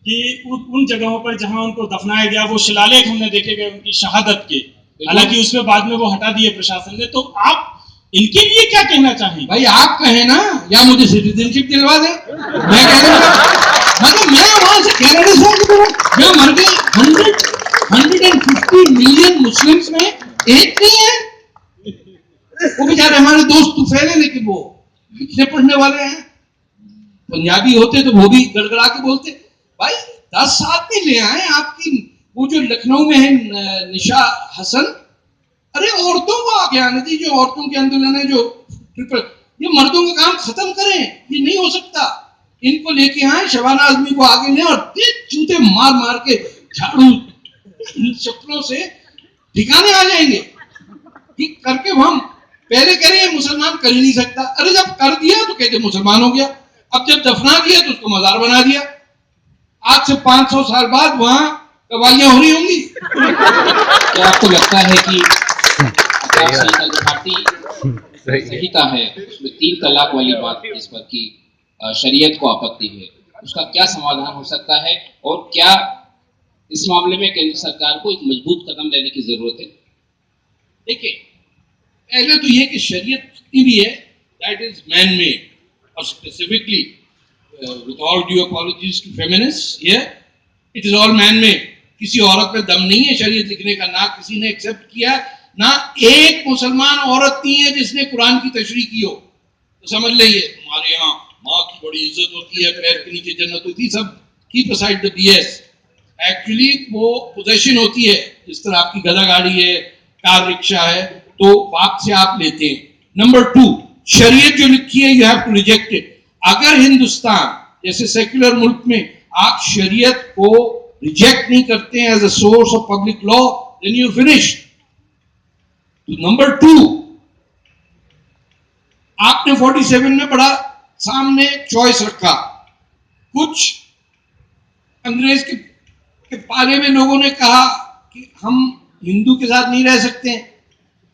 कि उन जगहों पर जहां उनको दफनाया गया वो शिलालेख हमने देखे गए उनकी शहादत के, हालांकि उसमें बाद में वो हटा दिए प्रशासन ने। तो आप इनके लिए क्या कहना चाहेंगे? भाई आप कहें ना, या मुझे सिटीजनशिप दिलवा दे, मैं कह दूंगा। मतलब मैं वहां से कनाडा से आके बोला मैं मर गए। 150 मिलियन मुस्लिम्स में एक नहीं है। वो बेचारे हमारे दोस्त तो फैले, लेकिन वो लिखने पढ़ने वाले हैं। पंजाबी होते तो वो भी गड़गड़ा के बोलते। भाई 10 आदमी ले आए आपकी, वो जो लखनऊ में है निशा हसन, अरे औरतों को आगे आने दीजिए, औरतों के आंदोलन है जो ट्रिपल, ये मर्दों का काम खत्म करें, ये नहीं हो सकता। इनको लेके आए, शबाना आजमी को आगे लें और जूते मार मार के झाड़ू चप्पलों से ठिकाने आ जाएंगे कि करके हम पहले कह रहे हैं मुसलमान कर ही नहीं सकता। अरे जब कर दिया तो कहते मुसलमान हो गया, अब जब दफना दिया तो उसको मजार बना दिया। आज से 500 साल बाद वहां कवालियां हो रही होंगी। क्या आपको लगता है कि घाटी संहिता है उसमें 3 तलाक वाली बात इस पर की शरीयत को आपत्ति है, उसका क्या समाधान हो सकता है और क्या इस मामले में केंद्र सरकार को एक मजबूत कदम लेने की जरूरत है? देखिए, पहले तो ये कि शरीयत जितनी भी है दैट इज मैन मेड, और specifically with all due apologies to feminists, it is all man made. किसी औरत में दम नहीं है शरीयत लिखने का, ना किसी ने एक्सेप्ट किया, ना एक मुसलमान औरत नहीं है जिसने कुरान की तशरीह की हो। तो समझ लीजिए हमारे यहाँ माँ की बड़ी इज्जत होती है, पैर के नीचे जन्नत होती है, सब keep aside the BS. Actually वो पोजेशन होती है, जिस तरह आपकी गधा गाड़ी है, कार रिक्शा है, तो बाप से आप लेते हैं। नंबर 2, शरीयत जो लिखी है you have to reject it. अगर हिंदुस्तान जैसे सेक्युलर मुल्क में आप शरीयत को रिजेक्ट नहीं करते हैं as a source of public law, then you finished. Number 2, आपने 47 में बड़ा सामने चॉइस रखा। कुछ अंग्रेज के पारे में लोगों ने कहा कि हम हिंदू के साथ नहीं रह सकते,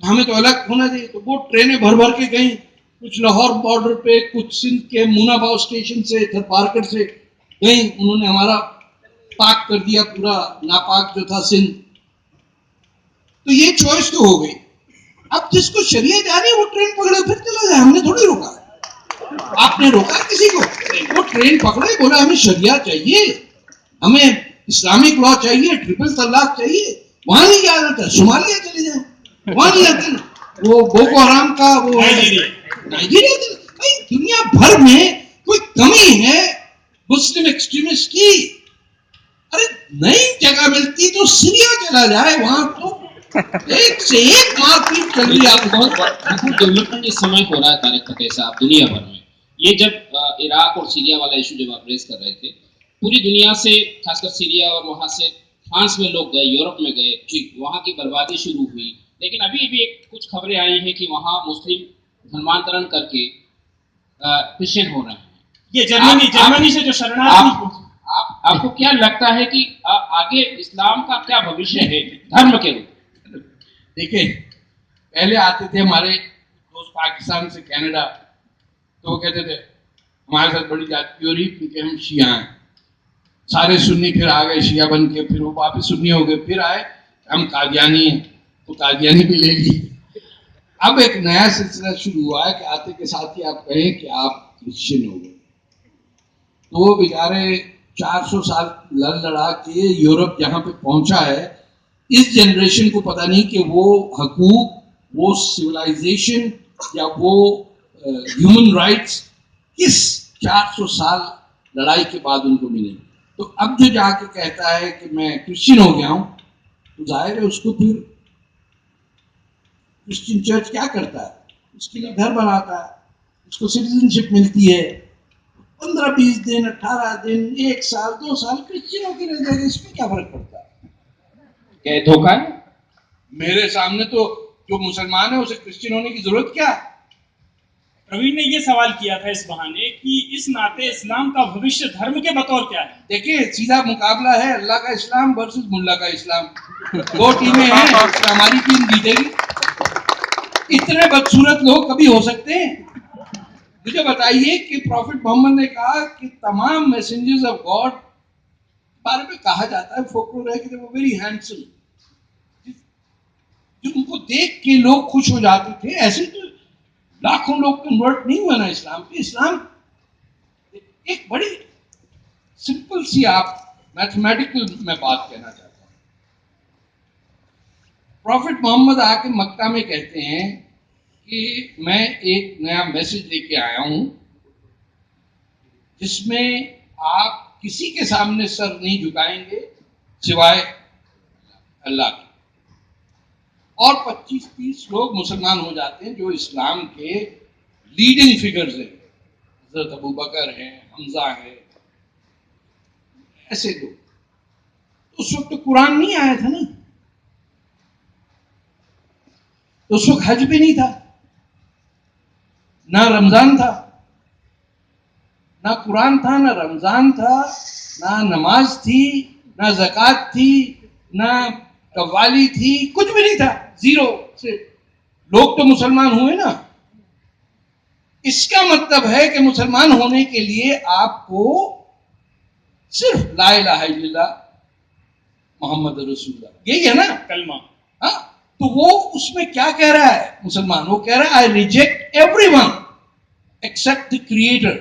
हमें तो अलग होना चाहिए। तो वो ट्रेनें भर भर के गई, कुछ लाहौर बॉर्डर पे, कुछ सिंध के मुनाबाव स्टेशन से, थरपारकर से गई। उन्होंने हमारा पाक कर दिया, पूरा नापाक जो था सिंध। तो ये चॉइस तो हो गई। अब जिसको शरीयत आ रही है वो ट्रेन पकड़े फिर चला जाए, हमने थोड़ी रोका। आपने रोका किसी को? वो ट्रेन पकड़े, बोला हमें शरियत चाहिए, हमें इस्लामिक लॉ चाहिए, ट्रिपल तलाक चाहिए। वहां नहीं जा रहा था, सोमालिया चले जाए, वहां नहीं जाते ना। वो बोको हराम का वो नाइजीरिया, दुनिया भर में कोई कमी है मुस्लिम एक्सट्रीमिस्ट की? अरे नई जगह मिलती तो सीरिया चला जाए, वहां तो एक से एक मारपीट चल रही है। आप बहुत डेवलपमेंट इस समय हो रहा है तारिक फतेह साहब दुनिया भर में। ये जब इराक और सीरिया वाला इशू जब आप रेस कर रहे थे, पूरी दुनिया से, खासकर सीरिया और वहां से फ्रांस में लोग गए, यूरोप में गए, वहां की बर्बादी शुरू हुई। लेकिन अभी भी कुछ खबरें आई हैं कि वहां मुस्लिम धर्मांतरण करके क्रिश्चियन हो रहे हैं। ये जर्मनी से जो शरणार्थी, आपको क्या लगता है कि आगे इस्लाम का क्या भविष्य है धर्म के रूप? देखिए, पहले आते थे हमारे दोस्त पाकिस्तान से, कनाडा, तो वो कहते थे हमारे साथ बड़ी जाति हो रही क्योंकि हम शिया हैं। सारे सुन्नी फिर आ गए शिया बन के, फिर वो वापस सुन्नी हो गए, फिर आए हम कादियानी हैं, तो कादियानी भी ले ली। अब एक नया सिलसिला शुरू हुआ है कि आते के साथ ही आप कहें कि आप क्रिश्चियन हो गए। तो वो बेचारे 400 साल लड़ लड़ा के यूरोप जहाँ पे पहुंचा है, इस जनरेशन को पता नहीं कि वो हकूक, वो सिविलाइजेशन या वो ह्यूमन राइट्स किस 400 साल लड़ाई के बाद उनको मिले। तो अब जो जाके कहता है कि मैं क्रिश्चियन हो गया हूं, तो जाहिर है उसको फिर क्रिश्चियन चर्च क्या करता है, उसके लिए घर बनाता है, उसको सिटीजनशिप मिलती है, 15-20 दिन, 18 दिन, 1 साल, 2 साल क्रिश्चियन होकर रह जाएगा, इसमें क्या फर्क पड़ता है? क्या धोखा है? मेरे सामने तो जो मुसलमान है उसे क्रिश्चियन होने की जरूरत क्या है? प्रवीण ने ये सवाल किया था इस बहाने कि इस नाते इस्लाम का भविष्य धर्म के बतौर क्या है? देखिए, सीधा मुकाबला है अल्लाह का इस्लाम वर्सेस मुल्ला का इस्लाम। 2 टीमें हैं, हमारी टीम जीतेगी। इतने बदसूरत लोग कभी हो सकते हैं? मुझे बताइए कि प्रॉफिट मोहम्मद ने कहा कि तमाम मैसेंजर्स ऑफ गॉड बारे में कहा जाता है, फोकलोर है कि वो वेरी हैंडसम, जो उनको देख के लोग खुश हो जाते थे। ऐसे तो लाखों लोग कन्वर्ट नहीं हुआ ना इस्लाम पे। इस्लाम एक बड़ी सिंपल सी, आप मैथमेटिकल में बात कहना चाहता हूं। प्रॉफिट मोहम्मद आके मक्का में कहते हैं कि मैं एक नया मैसेज लेके आया हूं जिसमें आप किसी के सामने सर नहीं झुकाएंगे सिवाय अल्लाह के। और 25-30 लोग मुसलमान हो जाते हैं जो इस्लाम के लीडिंग फिगर्स हैं, हजरत अबू बकर है, हमजा है, ऐसे लोग। उस वक्त तो कुरान नहीं आया था ना, तो उस वक्त हज भी नहीं था, ना रमजान था, ना कुरान था, ना रमजान था, ना नमाज थी, ना ज़कात थी, ना कव्वाली थी, कुछ भी नहीं था, जीरो से लोग तो मुसलमान हुए ना। इसका मतलब है कि मुसलमान होने के लिए आपको सिर्फ ला इलाहा इल्लल्लाह मोहम्मद रसूलुल्लाह, यही है ना कलमा। हाँ, तो वो उसमें क्या कह रहा है मुसलमान? वो कह रहा है I reject everyone except the creator.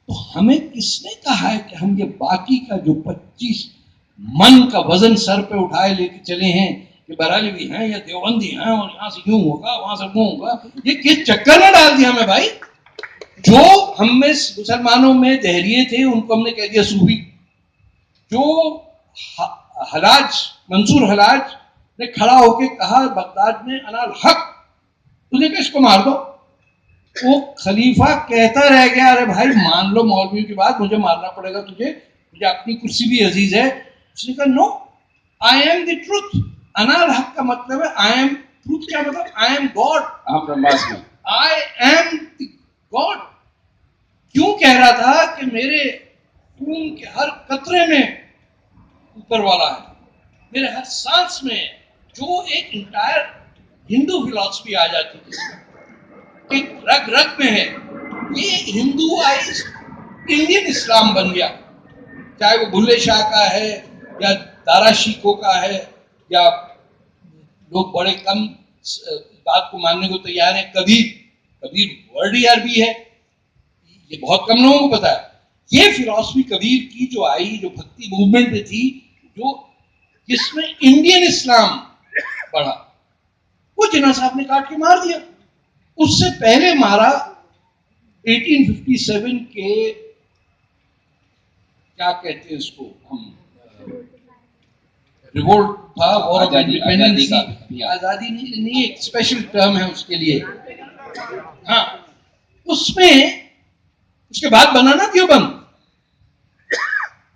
तो हमें किसने कहा है कि हम ये बाकी का जो 25 मन का वजन सर पे उठाए लेके चले हैं कि बरेलवी हैं या देवबंदी हैं और यहां से यूं होगा वहां से वो होगा, ये किस चक्कर में डाल दिया हमें भाई? जो हम में मुसलमानों में दहरिये थे उनको हमने कह दिया सूफी। जो हलाज मंसूर हलाज ने खड़ा होके कहा बगदाद में अनाल हक, तूने कहा इसको मार दो, वो खलीफा कहता रह गया अरे भाई मान लो मौलवी की बात, मुझे मारना पड़ेगा तुझे, मुझे अपनी कुर्सी भी अजीज है। उसने कहा no, I am the truth. अनाल हक का मतलब है आई एम ट्रुथ, क्या मतलब? I am God, I am God. क्यों कह रहा था कि मेरे खून के हर कतरे में ऊपर वाला है, मेरे हर सांस में है, जो एक इंटायर हिंदू फिलॉसफी आ जाती है, एक रग रग में है। ये हिंदुआइज इंडियन इस्लाम बन गया, चाहे वो बुल्ले शाह का है या दारा शिकों का है, या लोग बड़े कम बात को मानने को तैयार है। कबीर वर्ड ही अरबी है, ये बहुत कम लोगों को पता है। ये फिलॉसफी कबीर की जो आई, जो भक्ति मूवमेंट में थी, जो जिसमें इंडियन इस्लाम बढ़ा, वो जिन्ना साहब ने काट के मार दिया। उससे पहले मारा 1857 के, क्या कहते हैं इसको हम, रिवोल्ट था, वॉर ऑफ इंडिपेंडेंस, आजादी नहीं, एक स्पेशल टर्म है उसके लिए। हाँ, उसमें उसके बाद बना ना देवबंद।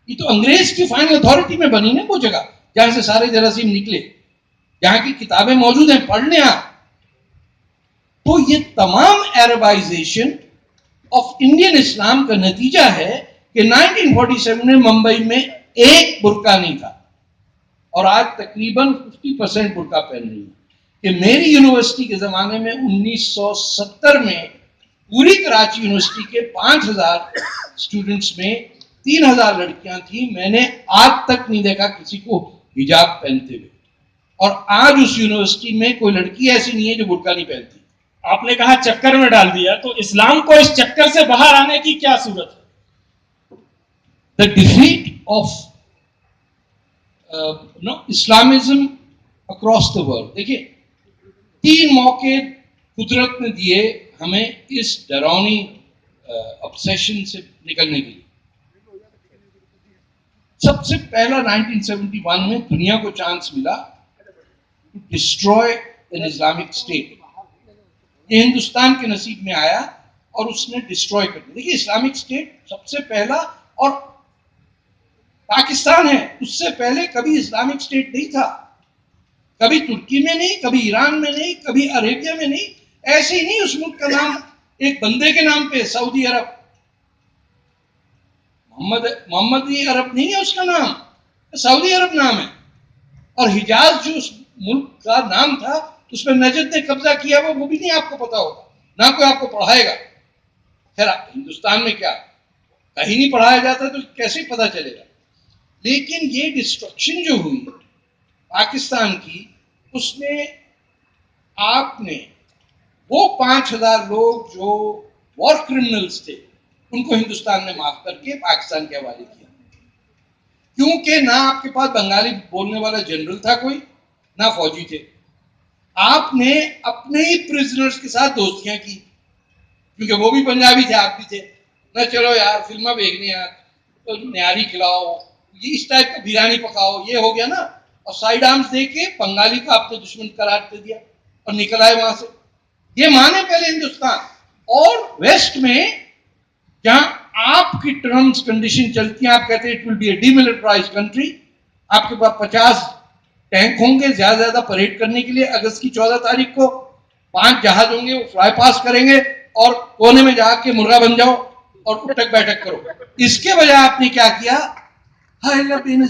ये तो अंग्रेज की फाइनल अथॉरिटी में बनी ना वो जगह जहां से सारे जरासीम निकले, जहां की किताबें मौजूद हैं, पढ़ लें आप। तो ये तमाम अरबाइजेशन ऑफ इंडियन इस्लाम का नतीजा है कि 1947 में मुंबई में एक बुर्का नहीं था और आज तकरीबन 50% बुर्का पहन रही है। कि मेरी यूनिवर्सिटी के जमाने में 1970 में पूरी कराची यूनिवर्सिटी के 5000 स्टूडेंट्स में 3000 लड़कियां थी। मैंने आज तक नहीं देखा किसी को हिजाब पहनते हुए, और आज उस यूनिवर्सिटी में कोई लड़की ऐसी नहीं है जो बुर्का नहीं पहनती। आपने कहा चक्कर में डाल दिया, तो इस्लाम को इस चक्कर से बाहर आने की क्या सूरत है? The defeat of Islamism across the world. देखिए, 3 मौके कुदरत ने दिए हमें इस डरावनी ऑब्सेशन से निकलने के लिए। सबसे पहला 1971 में दुनिया को चांस मिला to destroy an Islamic state. ये हिंदुस्तान के नसीब में आया और उसने डिस्ट्रॉय कर दिया। देखिए, इस्लामिक स्टेट सबसे पहला, और पाकिस्तान है, उससे पहले कभी इस्लामिक स्टेट नहीं था। कभी तुर्की में नहीं, कभी ईरान में नहीं, कभी अरेबिया में नहीं। ऐसे ही नहीं, उस मुल्क का नाम एक बंदे के नाम पे, सऊदी अरब, मोहम्मदी अरब नहीं है उसका नाम, सऊदी अरब नाम है। और हिजाज जो उस मुल्क का नाम था, उसमें नजद ने कब्जा किया, वो भी नहीं आपको पता होगा, ना कोई आपको पढ़ाएगा। खैर, हिंदुस्तान में क्या, कहीं नहीं पढ़ाया जाता तो कैसे पता चलेगा। लेकिन ये डिस्ट्रक्शन जो हुई पाकिस्तान की, उसमें आपने वो 5,000 लोग जो वॉर क्रिमिनल्स थे उनको हिंदुस्तान ने माफ करके पाकिस्तान के हवाले किया, क्योंकि ना आपके पास बंगाली बोलने वाला जनरल था कोई, ना फौजी थे। आपने अपने ही प्रिजनर्स के साथ दोस्तियां की, क्योंकि वो भी पंजाबी थे, आप भी थे ना, चलो यार फिल्मा देखने यार तो न्यारी खिलाओ, ये इस टाइप का बिरयानी पकाओ, ये हो गया ना, और साइड आर्म्स दे के बंगाली का आपने दुश्मन करार दे दिया और निकल आए वहां से। ये माने पहले हिंदुस्तान। और वेस्ट में जहां आपकी टर्म्स कंडीशन चलती हैं, आप कहते हैं it will be A demilitarised country, आपके पास 50 टैंक होंगे ज्यादा ज्यादा परेड करने के लिए, अगस्त की 14 तारीख को 5 जहाज होंगे, वो फ्लाई पास करेंगे और कोने में जाके मुर्गा बन जाओ और उठक बैठक करो। इसके बजाय आपने क्या किया, हाय